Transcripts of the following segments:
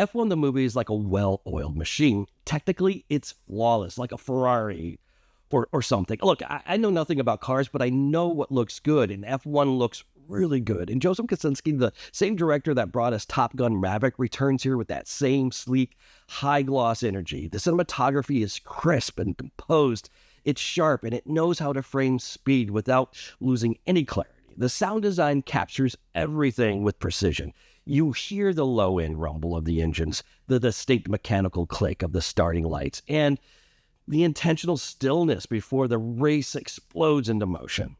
F1 the movie is like a well-oiled machine. Technically, it's flawless, like a Ferrari or something. Look, I know nothing about cars, but I know what looks good, and F1 looks really good. And Joseph Kosinski, the same director that brought us Top Gun Maverick, returns here with that same sleek, high-gloss energy. The cinematography is crisp and composed. It's sharp, and it knows how to frame speed without losing any clarity. The sound design captures everything with precision. You hear the low-end rumble of the engines, the distinct mechanical click of the starting lights, and the intentional stillness before the race explodes into motion.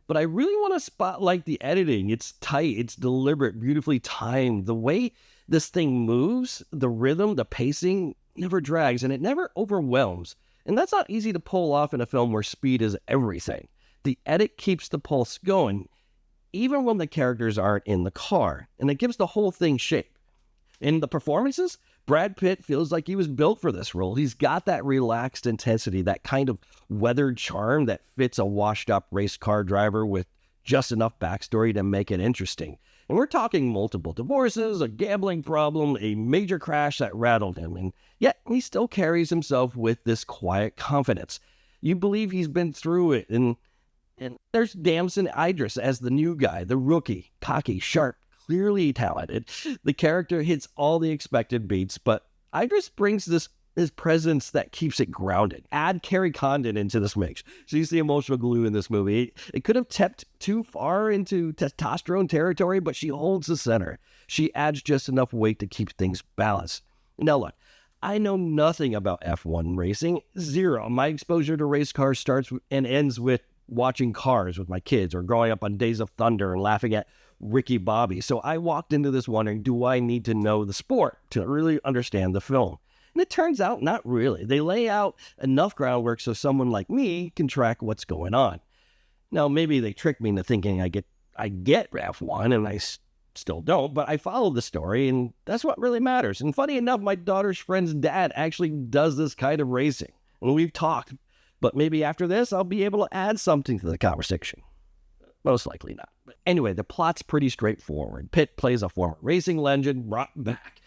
But I really want to spotlight the editing. It's tight, it's deliberate, beautifully timed. The way this thing moves, the rhythm, the pacing never drags, and it never overwhelms. And that's not easy to pull off in a film where speed is everything. The edit keeps the pulse going, even when the characters aren't in the car, and it gives the whole thing shape. In the performances, Brad Pitt feels like he was built for this role. He's got that relaxed intensity, that kind of weathered charm that fits a washed-up race car driver with just enough backstory to make it interesting. And we're talking multiple divorces, a gambling problem, a major crash that rattled him, and yet he still carries himself with this quiet confidence. You believe he's been through it, and there's Damson Idris as the new guy, the rookie, cocky, sharp, clearly talented. The character hits all the expected beats, but Idris brings his presence that keeps it grounded. Add Kerry Condon into this mix. She's the emotional glue in this movie. It could have tipped too far into testosterone territory, but she holds the center. She adds just enough weight to keep things balanced. Now look, I know nothing about F1 racing. Zero. My exposure to race cars starts and ends with watching Cars with my kids or growing up on Days of Thunder and laughing at Ricky Bobby. So I walked into this wondering, do I need to know the sport to really understand the film? And it turns out not really. They lay out enough groundwork so someone like me can track what's going on. Now, maybe they tricked me into thinking I get F1, and I still don't, but I follow the story, and that's what really matters. And funny enough, my daughter's friend's dad actually does this kind of racing. And we've talked, but maybe after this, I'll be able to add something to the conversation. Most likely not. But anyway, the plot's pretty straightforward. Pitt plays a former racing legend brought back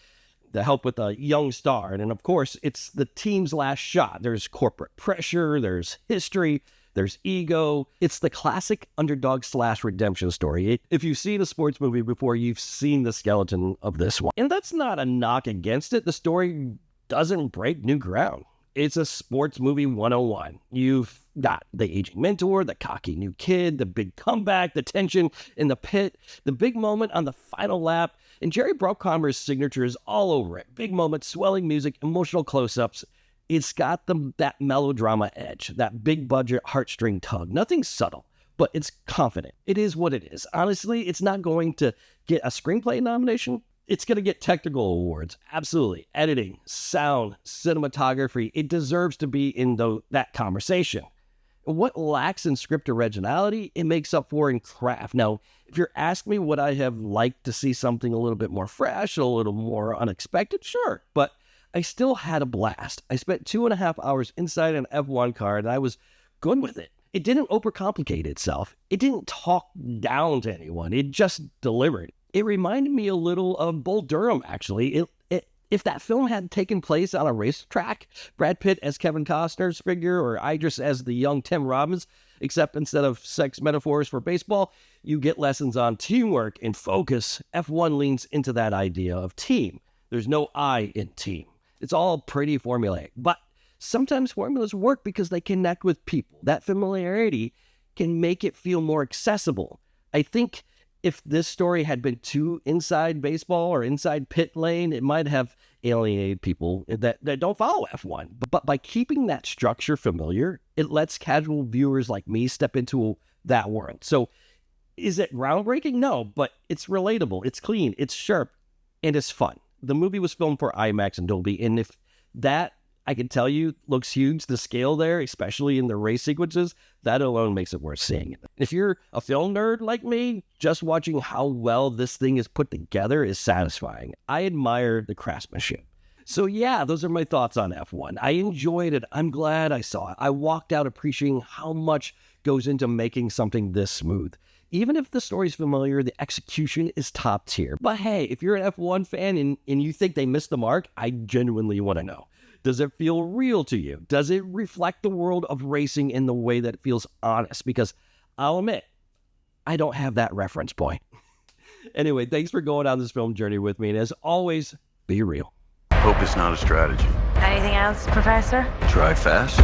to help with a young star. And of course, it's the team's last shot. There's corporate pressure, there's history, there's ego. It's the classic underdog/redemption story. If you've seen a sports movie before, you've seen the skeleton of this one. And that's not a knock against it. The story doesn't break new ground. It's a sports movie 101. You've got the aging mentor, the cocky new kid, the big comeback, the tension in the pit, the big moment on the final lap, and Jerry Bruckheimer's signature is all over it. Big moments, swelling music, emotional close-ups. It's got that melodrama edge, that big budget heartstring tug. Nothing subtle, but it's confident. It is what it is. Honestly, it's not going to get a screenplay nomination. It's going to get technical awards. Absolutely. Editing, sound, cinematography. It deserves to be in that conversation. What lacks in script originality, it makes up for in craft. Now, if you're asking me would I have liked to see something a little bit more fresh, a little more unexpected, sure. But I still had a blast. I spent 2.5 hours inside an F1 car, and I was good with it. It didn't overcomplicate itself. It didn't talk down to anyone. It just delivered. It reminded me a little of Bull Durham, actually. If that film had taken place on a racetrack, Brad Pitt as Kevin Costner's figure or Idris as the young Tim Robbins, except instead of sex metaphors for baseball, you get lessons on teamwork and focus. F1 leans into that idea of team. There's no I in team. It's all pretty formulaic, but sometimes formulas work because they connect with people. That familiarity can make it feel more accessible. I think if this story had been too inside baseball or inside pit lane, it might have alienated people that don't follow F1. But by keeping that structure familiar, it lets casual viewers like me step into that world. So is it groundbreaking? No, but it's relatable, it's clean, it's sharp, and it's fun. The movie was filmed for IMAX and Dolby, and if that, I can tell you, looks huge, the scale there, especially in the race sequences, that alone makes it worth seeing. If you're a film nerd like me, just watching how well this thing is put together is satisfying. I admire the craftsmanship. So yeah, those are my thoughts on F1. I enjoyed it. I'm glad I saw it. I walked out appreciating how much goes into making something this smooth. Even if the story's familiar, the execution is top tier. But hey, if you're an F1 fan and you think they missed the mark, I genuinely want to know. Does it feel real to you? Does it reflect the world of racing in the way that it feels honest? Because I'll admit, I don't have that reference point. Anyway, thanks for going on this film journey with me. And as always, be real. Hope is not a strategy. Anything else, Professor? Try fast.